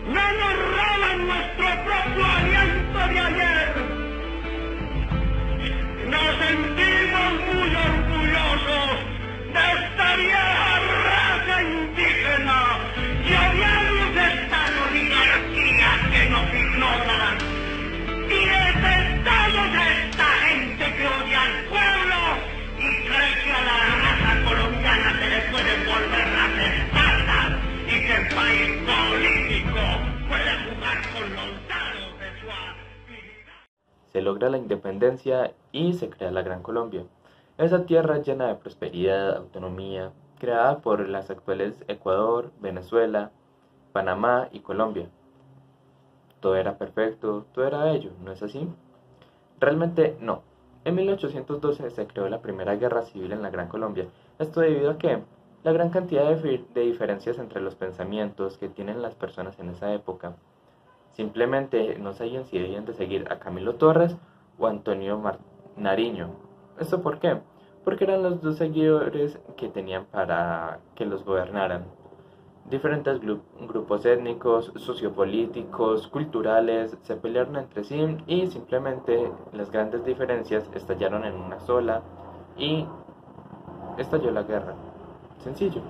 no nos roban nuestro propio aliento de ayer. Nos sentimos muy orgullosos de esta vieja raza indígena y odiamos estas oligarquías que nos ignoran. Y detestamos a esta gente que odia al pueblo y cree que a la raza colombiana se le pueden volver las espaldas y que el país político puede jugar con los dados de su habilidad. Se logra la independencia y se crea la Gran Colombia. Esa tierra llena de prosperidad, autonomía, creada por las actuales Ecuador, Venezuela, Panamá y Colombia. Todo era perfecto, todo era bello, ¿no es así? Realmente no. En 1812 se creó la primera guerra civil en la Gran Colombia. Esto debido a que la gran cantidad de diferencias entre los pensamientos que tienen las personas en esa época. Simplemente no sabían si debían de seguir a Camilo Torres o a Antonio Nariño. ¿Esto por qué? Porque eran los dos seguidores que tenían para que los gobernaran. Diferentes grupos étnicos, sociopolíticos, culturales se pelearon entre sí y simplemente las grandes diferencias estallaron en una sola y estalló la guerra. Sencillo.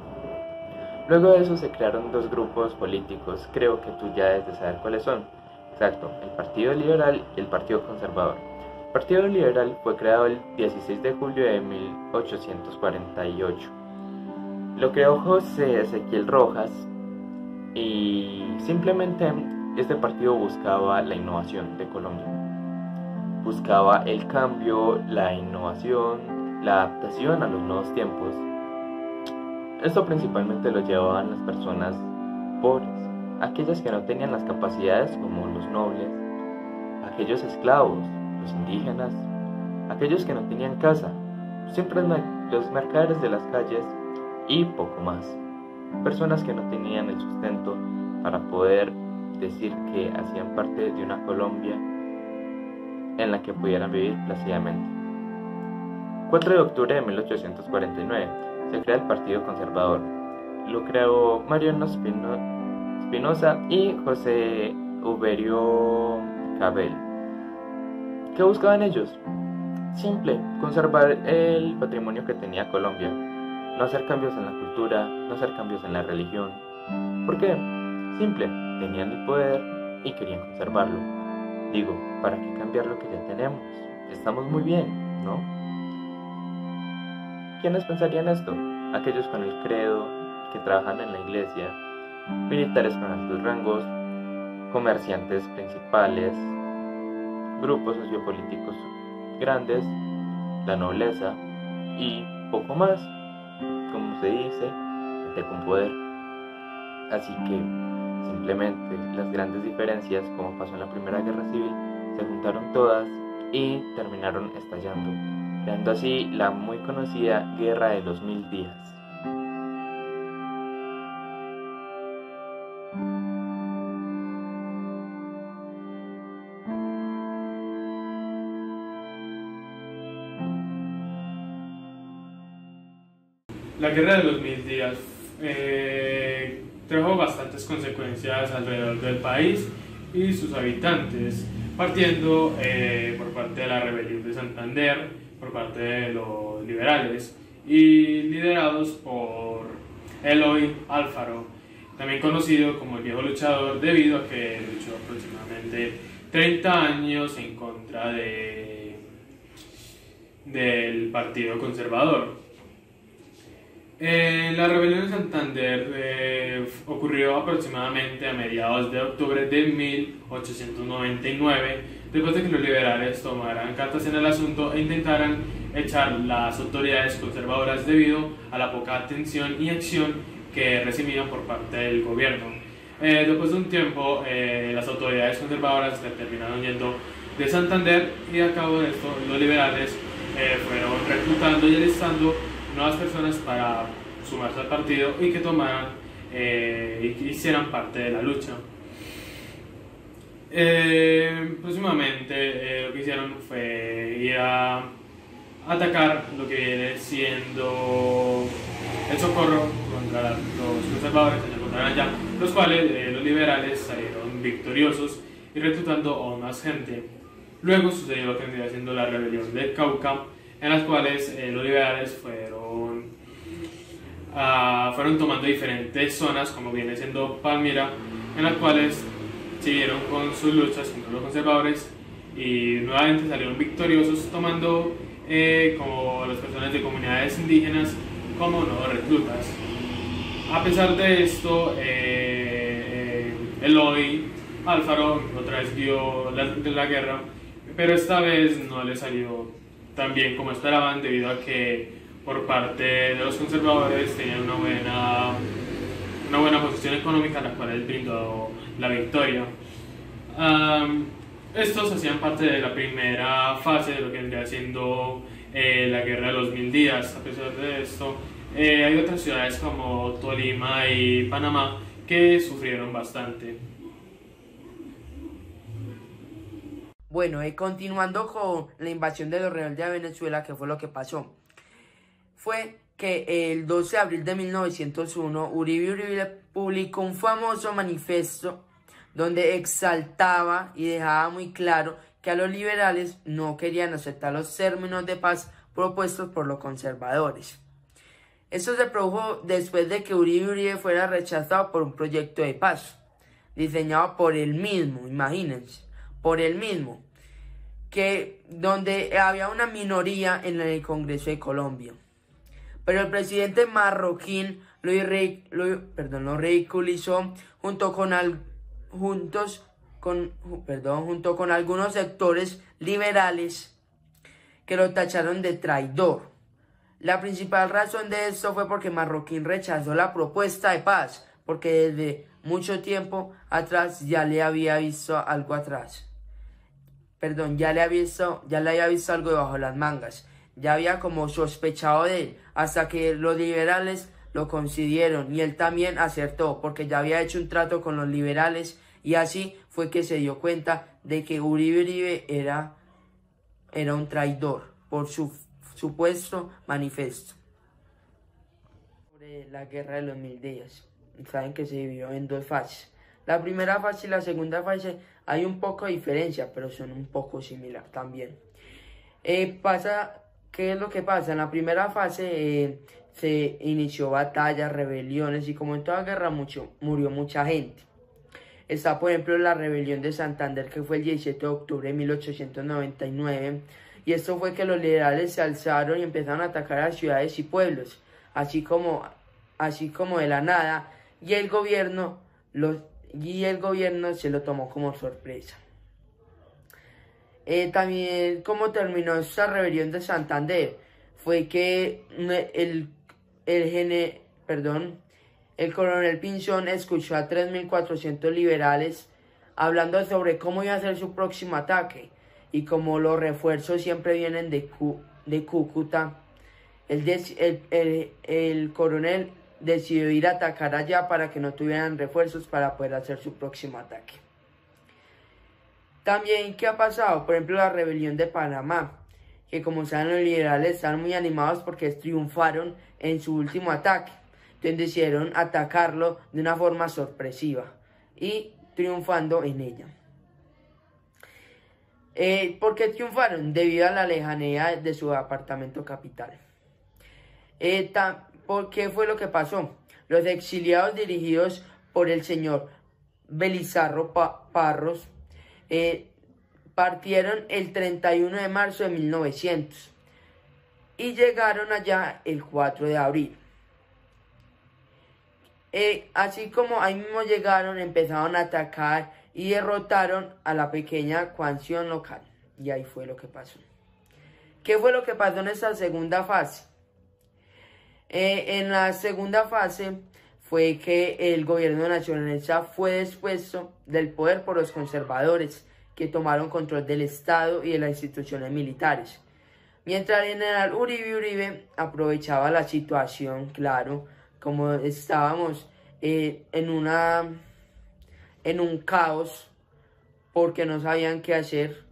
Luego de eso se crearon dos grupos políticos, creo que tú ya debes de saber cuáles son. Exacto, el Partido Liberal y el Partido Conservador. El Partido Liberal fue creado el 16 de julio de 1848. Lo creó José Ezequiel Rojas y simplemente este partido buscaba la innovación de Colombia. Buscaba el cambio, la innovación, la adaptación a los nuevos tiempos. Esto principalmente lo llevaban las personas pobres, aquellas que no tenían las capacidades como los nobles, aquellos esclavos, los indígenas, aquellos que no tenían casa, siempre los mercaderes de las calles y poco más. Personas que no tenían el sustento para poder decir que hacían parte de una Colombia en la que pudieran vivir plácidamente. 4 de octubre de 1849 se crea el Partido Conservador. Lo creó Mariano Espinosa y José Uberio Cabel. ¿Qué buscaban ellos? Simple, conservar el patrimonio que tenía Colombia. No hacer cambios en la cultura, no hacer cambios en la religión. ¿Por qué? Simple, tenían el poder y querían conservarlo. Digo, ¿para qué cambiar lo que ya tenemos? Estamos muy bien, ¿no? ¿Quiénes pensarían esto? Aquellos con el credo, que trabajan en la iglesia, militares con altos rangos, comerciantes principales, grupos sociopolíticos grandes, la nobleza y poco más. Como se dice, gente con poder. Así que simplemente las grandes diferencias, como pasó en la Primera Guerra Civil, se juntaron todas y terminaron estallando, creando así la muy conocida Guerra de los 1000 días. La Guerra de los 1000 días trajo bastantes consecuencias alrededor del país y sus habitantes, partiendo por parte de la rebelión de Santander, por parte de los liberales y liderados por Eloy Alfaro, también conocido como el viejo luchador, debido a que luchó aproximadamente 30 años en contra del Partido Conservador. La rebelión de Santander ocurrió aproximadamente a mediados de octubre de 1899, después de que los liberales tomaran cartas en el asunto e intentaran echar las autoridades conservadoras debido a la poca atención y acción que recibían por parte del gobierno. Después de un tiempo, las autoridades conservadoras terminaron yendo de Santander y a cabo de esto los liberales fueron reclutando y alistando nuevas personas para sumarse al partido y que tomaran y que hicieran parte de la lucha. Próximamente lo que hicieron fue ir a atacar lo que viene siendo el socorro contra los conservadores en el encontraran allá, los cuales los liberales salieron victoriosos y reclutando aún más gente. Luego sucedió lo que vendría siendo la rebelión del Cauca, en las cuales los liberales fueron tomando diferentes zonas, como viene siendo Palmira, en las cuales siguieron con sus luchas contra los conservadores y nuevamente salieron victoriosos, tomando como las personas de comunidades indígenas como nuevos reclutas. A pesar de esto, Eloy Alfaro otra vez dio la guerra, pero esta vez no le salió tan bien como esperaban, debido a que por parte de los conservadores tenían una buena posición económica, la cual les brindó la victoria. Estos hacían parte de la primera fase de lo que vendría siendo la guerra de los 1000 días. A pesar de esto, hay otras ciudades como Tolima y Panamá que sufrieron bastante. Bueno, continuando con la invasión de los rebeldes a Venezuela, ¿qué fue lo que pasó? Fue que el 12 de abril de 1901, Uribe publicó un famoso manifiesto donde exaltaba y dejaba muy claro que a los liberales no querían aceptar los términos de paz propuestos por los conservadores. Esto se produjo después de que Uribe fuera rechazado por un proyecto de paz, diseñado por él mismo, imagínense, por él mismo, donde había una minoría en el Congreso de Colombia. Pero el presidente marroquín lo ridiculizó junto con algunos sectores liberales que lo tacharon de traidor. La principal razón de esto fue porque Marroquín rechazó la propuesta de paz, porque desde mucho tiempo atrás ya le había visto algo ya le había visto algo debajo de las mangas. Ya había como sospechado de él, hasta que los liberales lo concedieron y él también acertó, porque ya había hecho un trato con los liberales, y así fue que se dio cuenta de que Uribe era un traidor por su supuesto manifiesto. Sobre la guerra de los 1000 días, saben que se dividió en dos fases. La primera fase y la segunda fase hay un poco de diferencia, pero son un poco similar también. ¿Qué es lo que pasa? En la primera fase se inició batallas, rebeliones, y como en toda guerra murió mucha gente. Está, por ejemplo, la rebelión de Santander, que fue el 17 de octubre de 1899, y esto fue que los liberales se alzaron y empezaron a atacar a ciudades y pueblos, así como de la nada, y el gobierno se lo tomó como sorpresa. También, como terminó esta rebelión de Santander, fue que el coronel Pinzón escuchó a 3.400 liberales hablando sobre cómo iba a ser su próximo ataque, y como los refuerzos siempre vienen de Cúcuta, el coronel decidió ir a atacar allá para que no tuvieran refuerzos para poder hacer su próximo ataque. También, ¿qué ha pasado? Por ejemplo, la rebelión de Panamá, que como saben, los liberales están muy animados porque triunfaron en su último ataque. Entonces decidieron atacarlo de una forma sorpresiva y triunfando en ella. ¿Por qué triunfaron? Debido a la lejanía de su apartamento capital. ¿Por qué fue lo que pasó? Los exiliados dirigidos por el señor Belizardo Parros partieron el 31 de marzo de 1900 y llegaron allá el 4 de abril. Así como ahí mismo llegaron, empezaron a atacar y derrotaron a la pequeña coalición local. Y ahí fue lo que pasó. ¿Qué fue lo que pasó en esta segunda fase? En la segunda fase fue que el gobierno nacionalista fue dispuesto del poder por los conservadores, que tomaron control del Estado y de las instituciones militares. Mientras el general Uribe aprovechaba la situación, claro, como estábamos en un caos porque no sabían qué hacer,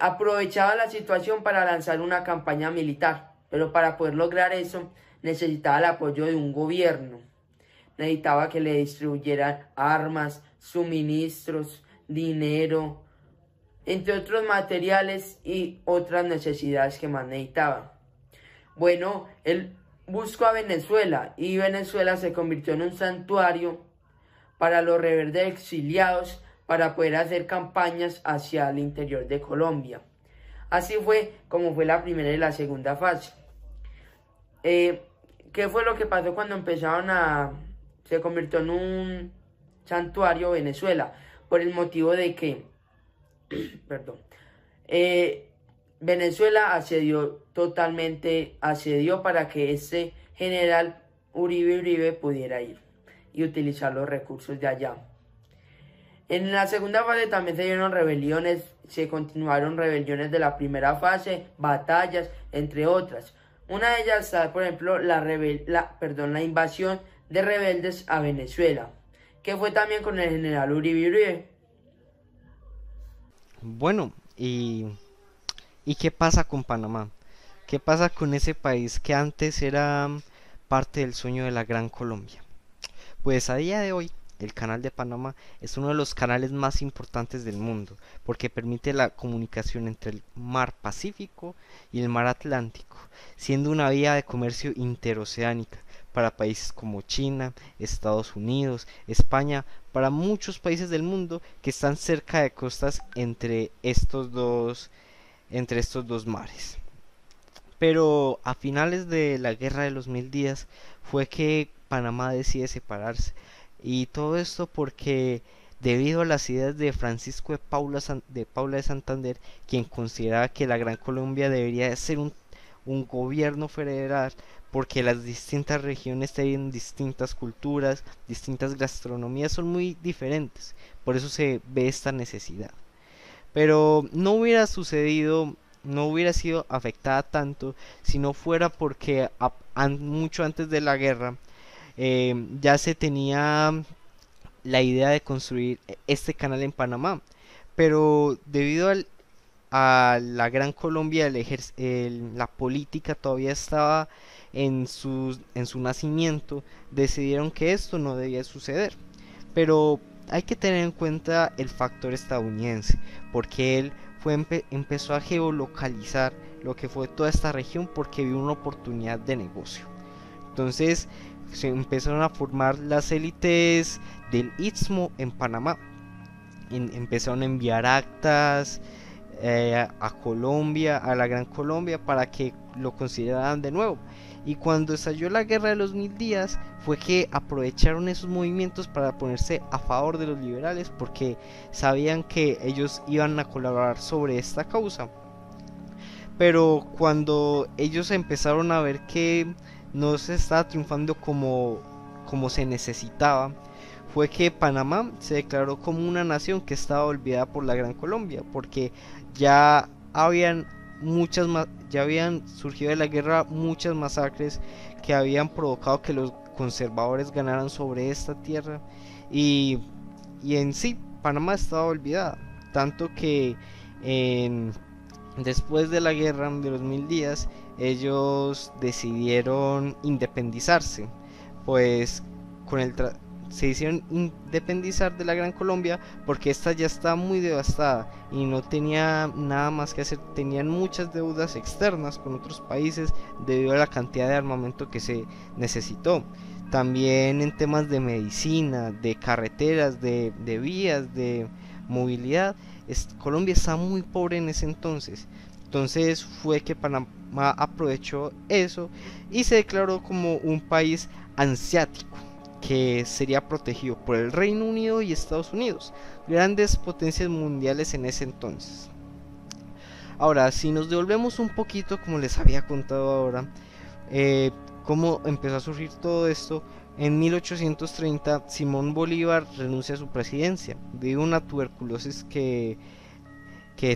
aprovechaba la situación para lanzar una campaña militar, pero para poder lograr eso necesitaba el apoyo de un gobierno, necesitaba que le distribuyeran armas, suministros, dinero, entre otros materiales y otras necesidades que más necesitaba. Bueno, él buscó a Venezuela y Venezuela se convirtió en un santuario para los rebeldes exiliados para poder hacer campañas hacia el interior de Colombia. Así fue como fue la primera y la segunda fase. ¿Qué fue lo que pasó cuando se convirtió en un santuario Venezuela? Por el motivo de que, perdón, Venezuela accedió para que ese general Uribe pudiera ir y utilizar los recursos de allá. En la segunda fase también se dieron rebeliones, se continuaron rebeliones de la primera fase, batallas, entre otras. Una de ellas está, por ejemplo, la invasión de rebeldes a Venezuela, que fue también con el general Uribe. Bueno, ¿y qué pasa con Panamá? ¿Qué pasa con ese país que antes era parte del sueño de la Gran Colombia? Pues a día de hoy, el Canal de Panamá es uno de los canales más importantes del mundo, porque permite la comunicación entre el mar Pacífico y el mar Atlántico, siendo una vía de comercio interoceánica para países como China, Estados Unidos, España, para muchos países del mundo que están cerca de costas entre estos dos mares. Pero a finales de la Guerra de los 1000 días fue que Panamá decide separarse, y todo esto porque debido a las ideas de Francisco de Paula de Santander, quien consideraba que la Gran Colombia debería ser un gobierno federal, porque las distintas regiones tienen distintas culturas, distintas gastronomías, son muy diferentes, por eso se ve esta necesidad. Pero no hubiera sucedido, no hubiera sido afectada tanto si no fuera porque mucho antes de la guerra ya se tenía la idea de construir este canal en Panamá, pero debido a la Gran Colombia, la política todavía estaba en su nacimiento, decidieron que esto no debía suceder. Pero hay que tener en cuenta el factor estadounidense, porque él empezó a geolocalizar lo que fue toda esta región porque vio una oportunidad de negocio. Entonces se empezaron a formar las élites del Istmo en Panamá. Empezaron a enviar actas a Colombia, a la Gran Colombia, para que lo consideraran de nuevo. Y cuando estalló la Guerra de los 1000 días fue que aprovecharon esos movimientos para ponerse a favor de los liberales, porque sabían que ellos iban a colaborar sobre esta causa. Pero cuando ellos empezaron a ver que no se estaba triunfando como se necesitaba, fue que Panamá se declaró como una nación que estaba olvidada por la Gran Colombia, porque ya habían surgido de la guerra muchas masacres que habían provocado que los conservadores ganaran sobre esta tierra, y en sí Panamá estaba olvidada, tanto que después de la Guerra de los 1000 días ellos decidieron independizarse, pues se hicieron independizar de la Gran Colombia porque esta ya estaba muy devastada y no tenía nada más que hacer. Tenían muchas deudas externas con otros países debido a la cantidad de armamento que se necesitó. También en temas de medicina, de carreteras, de vías, de movilidad, Colombia estaba muy pobre en ese entonces. Entonces fue que Panamá aprovechó eso y se declaró como un país hanseático, que sería protegido por el Reino Unido y Estados Unidos, grandes potencias mundiales en ese entonces. Ahora, si nos devolvemos un poquito, como les había contado ahora, cómo empezó a surgir todo esto. En 1830 Simón Bolívar renuncia a su presidencia debido a una tuberculosis que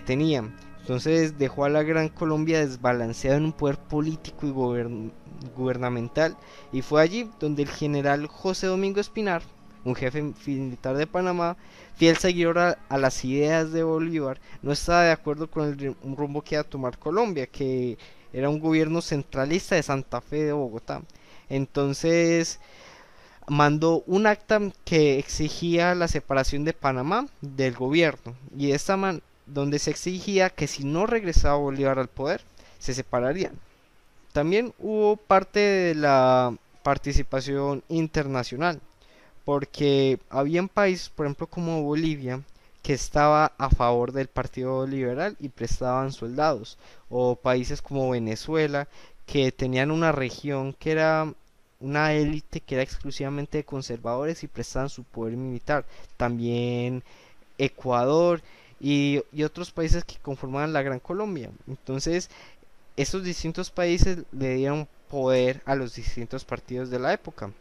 tenía. Entonces dejó a la Gran Colombia desbalanceada en un poder político y gubernamental, y fue allí donde el general José Domingo Espinar, un jefe militar de Panamá, fiel seguidor a las ideas de Bolívar, no estaba de acuerdo con el rumbo que iba a tomar Colombia, que era un gobierno centralista de Santa Fe de Bogotá. Entonces mandó un acta que exigía la separación de Panamá del gobierno, y donde se exigía que si no regresaba Bolívar al poder, se separarían. También hubo parte de la participación internacional, porque habían países, por ejemplo como Bolivia, que estaba a favor del Partido Liberal y prestaban soldados, o países como Venezuela, que tenían una región que era una élite que era exclusivamente de conservadores y prestaban su poder militar. También Ecuador y otros países que conformaban la Gran Colombia. Entonces, estos distintos países le dieron poder a los distintos partidos de la época.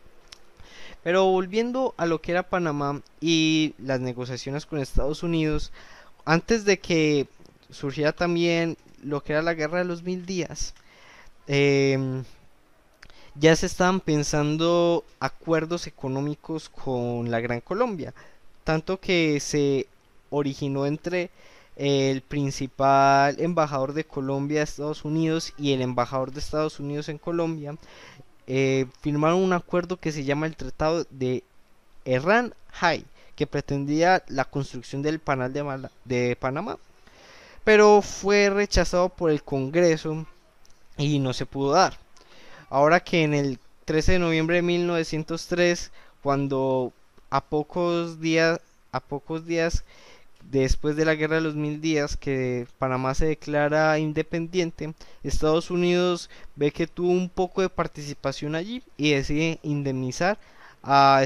Pero volviendo a lo que era Panamá y las negociaciones con Estados Unidos, antes de que surgiera también lo que era la Guerra de los 1000 días, ya se estaban pensando acuerdos económicos con la Gran Colombia, tanto que se originó entre el principal embajador de Colombia a Estados Unidos y el embajador de Estados Unidos en Colombia. Firmaron un acuerdo que se llama el Tratado de Herrán-Hay, que pretendía la construcción del Canal de Panamá, pero fue rechazado por el Congreso y no se pudo dar. Ahora que en el 13 de noviembre de 1903, cuando a pocos días después de la Guerra de los 1000 días, que Panamá se declara independiente, Estados Unidos ve que tuvo un poco de participación allí y decide indemnizar a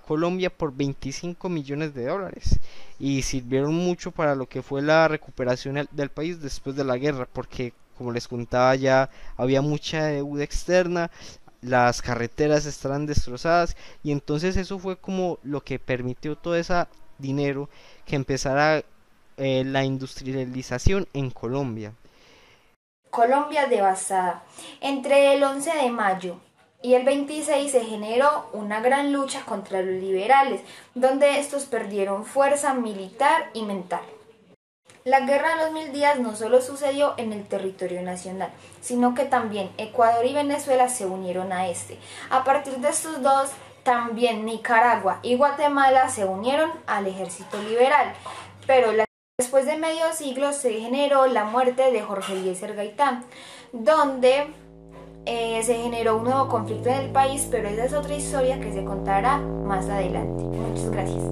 Colombia por 25 millones de dólares, y sirvieron mucho para lo que fue la recuperación del país después de la guerra, porque como les contaba, ya había mucha deuda externa, las carreteras estaban destrozadas, y entonces eso fue como lo que permitió todo ese dinero que empezara la industrialización en Colombia. Colombia devastada. Entre el 11 de mayo y el 26 se generó una gran lucha contra los liberales, donde estos perdieron fuerza militar y mental. La Guerra de los 1000 días no solo sucedió en el territorio nacional, sino que también Ecuador y Venezuela se unieron a este. A partir de estos dos, también Nicaragua y Guatemala se unieron al ejército liberal, pero después de medio siglo se generó la muerte de Jorge Eliezer Gaitán, donde se generó un nuevo conflicto en el país, pero esa es otra historia que se contará más adelante. Muchas gracias.